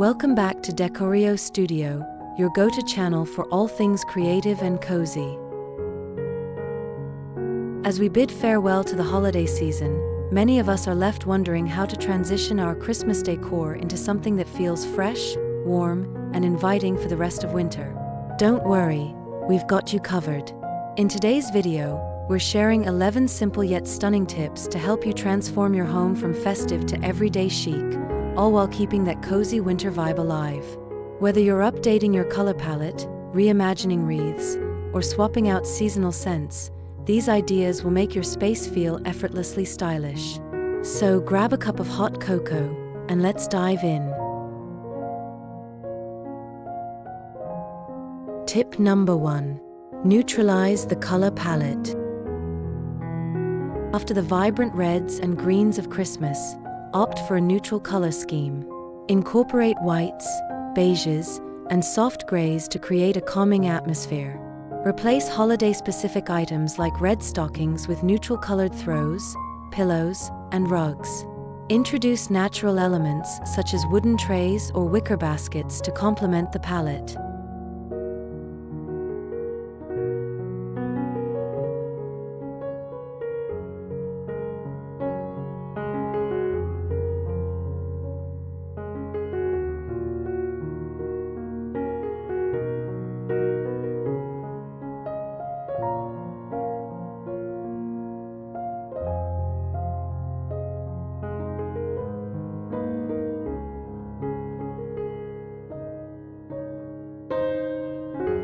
Welcome back to Decor Studio, your go-to channel for all things creative and cozy. As we bid farewell to the holiday season, many of us are left wondering how to transition our Christmas decor into something that feels fresh, warm, and inviting for the rest of winter. Don't worry, we've got you covered. In today's video, we're sharing 11 simple yet stunning tips to help you transform your home from festive to everyday chic, all while keeping that cozy winter vibe alive. Whether you're updating your color palette, reimagining wreaths, or swapping out seasonal scents, these ideas will make your space feel effortlessly stylish. So grab a cup of hot cocoa, and let's dive in. Tip number 1. Neutralize the color palette. After the vibrant reds and greens of Christmas, opt for a neutral color scheme. Incorporate whites, beiges, and soft grays to create a calming atmosphere. Replace holiday-specific items like red stockings with neutral-colored throws, pillows, and rugs. Introduce natural elements such as wooden trays or wicker baskets to complement the palette.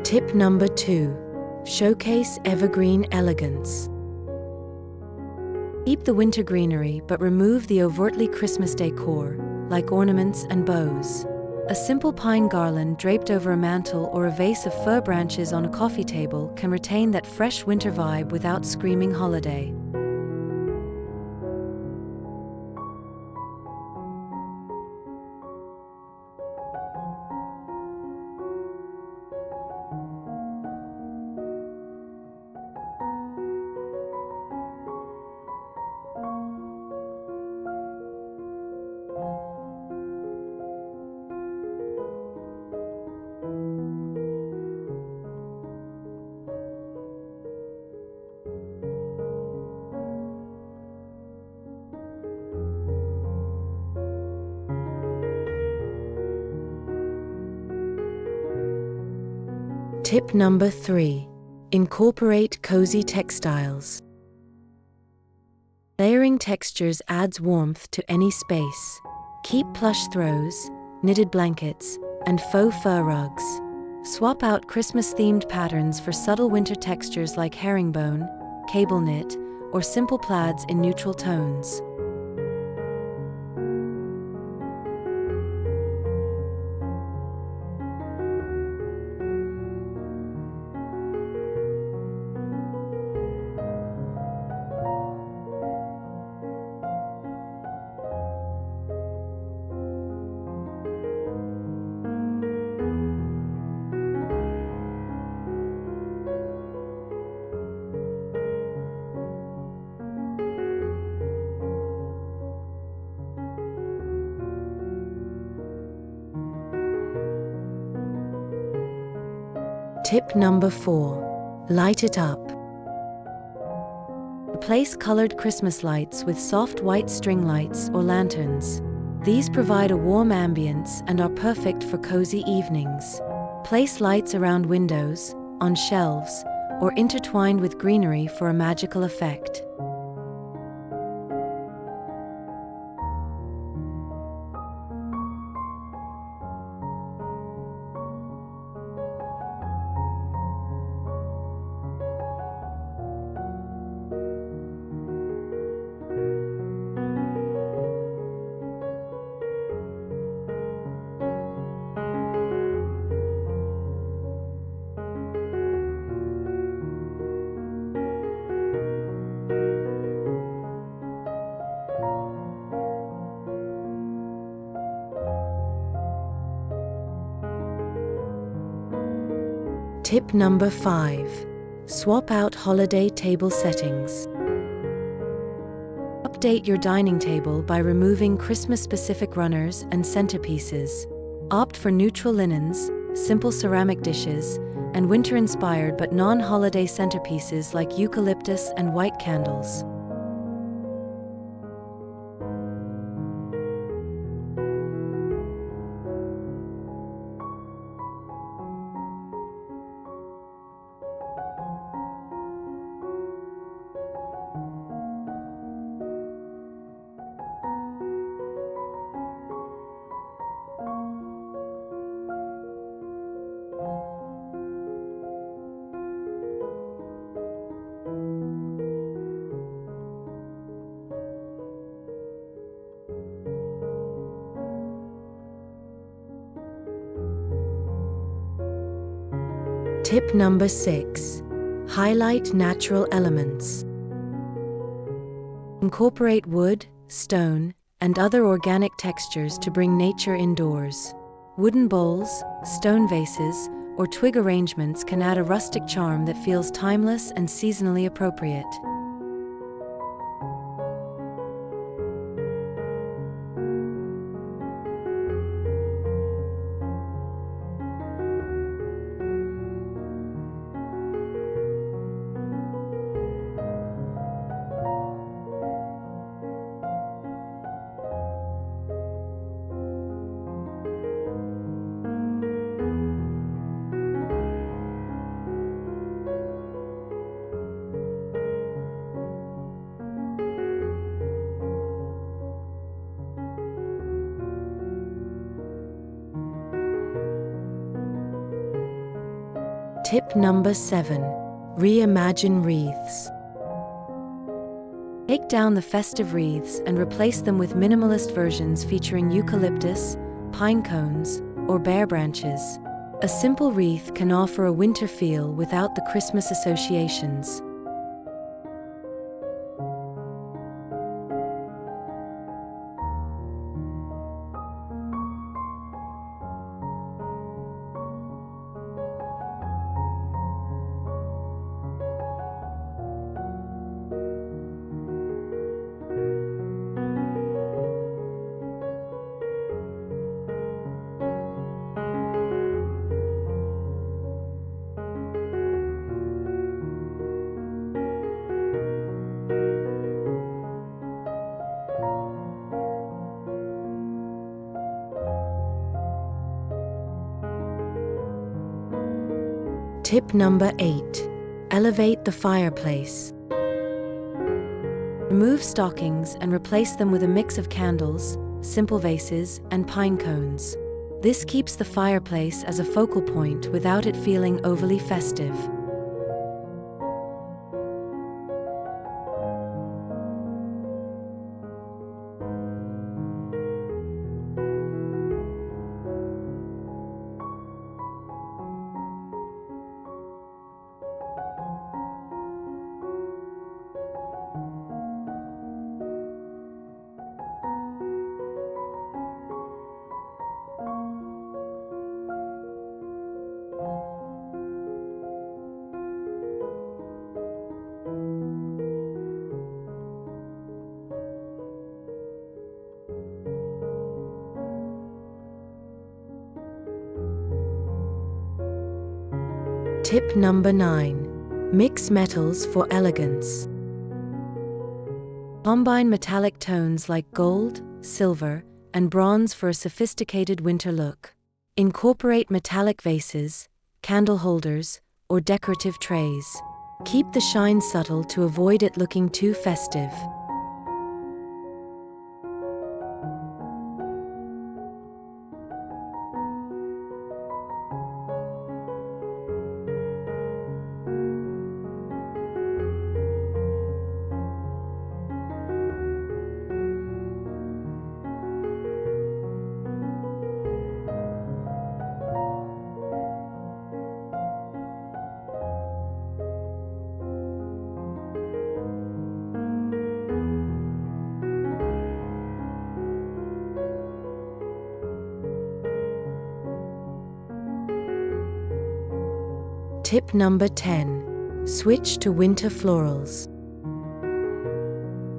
Tip number 2. Showcase Evergreen Elegance. Keep the winter greenery but remove the overtly Christmas decor, like ornaments and bows. A simple pine garland draped over a mantle or a vase of fir branches on a coffee table can retain that fresh winter vibe without screaming holiday. Tip number 3. Incorporate cozy textiles. Layering textures adds warmth to any space. Keep plush throws, knitted blankets, and faux fur rugs. Swap out Christmas-themed patterns for subtle winter textures like herringbone, cable knit, or simple plaids in neutral tones. Tip number 4. Light it up. Replace colored Christmas lights with soft white string lights or lanterns. These provide a warm ambience and are perfect for cozy evenings. Place lights around windows, on shelves, or intertwined with greenery for a magical effect. Tip number 5. Swap out holiday table settings. Update your dining table by removing Christmas-specific runners and centerpieces. Opt for neutral linens, simple ceramic dishes, and winter-inspired but non-holiday centerpieces like eucalyptus and white candles. Tip number 6. Highlight natural elements. Incorporate wood, stone, and other organic textures to bring nature indoors. Wooden bowls, stone vases, or twig arrangements can add a rustic charm that feels timeless and seasonally appropriate. Tip number 7. Reimagine wreaths. Take down the festive wreaths and replace them with minimalist versions featuring eucalyptus, pine cones, or bare branches. A simple wreath can offer a winter feel without the Christmas associations. Tip number 8. Elevate the fireplace. Remove stockings and replace them with a mix of candles, simple vases, and pine cones. This keeps the fireplace as a focal point without it feeling overly festive. Tip number 9. Mix metals for elegance. Combine metallic tones like gold, silver, and bronze for a sophisticated winter look. Incorporate metallic vases, candle holders, or decorative trays. Keep the shine subtle to avoid it looking too festive. Tip number 10. Switch to winter florals.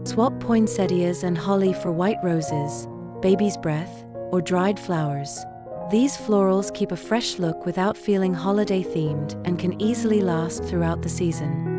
Swap poinsettias and holly for white roses, baby's breath, or dried flowers. These florals keep a fresh look without feeling holiday-themed and can easily last throughout the season.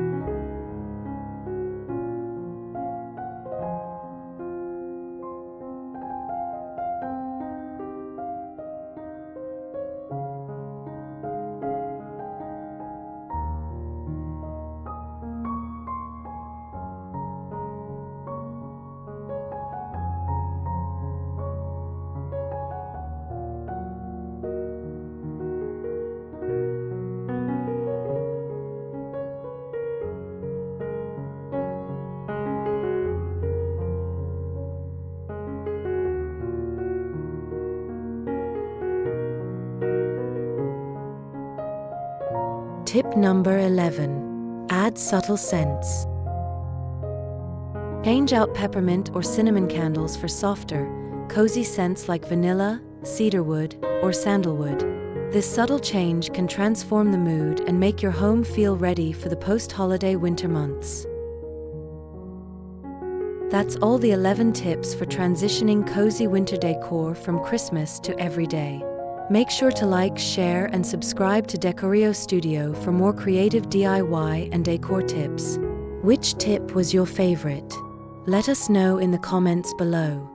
Tip number 11. Add subtle scents. Change out peppermint or cinnamon candles for softer, cozy scents like vanilla, cedarwood, or sandalwood. This subtle change can transform the mood and make your home feel ready for the post-holiday winter months. That's all the 11 tips for transitioning cozy winter decor from Christmas to everyday. Make sure to like, share, and subscribe to Decorio Studio for more creative DIY and decor tips. Which tip was your favorite? Let us know in the comments below.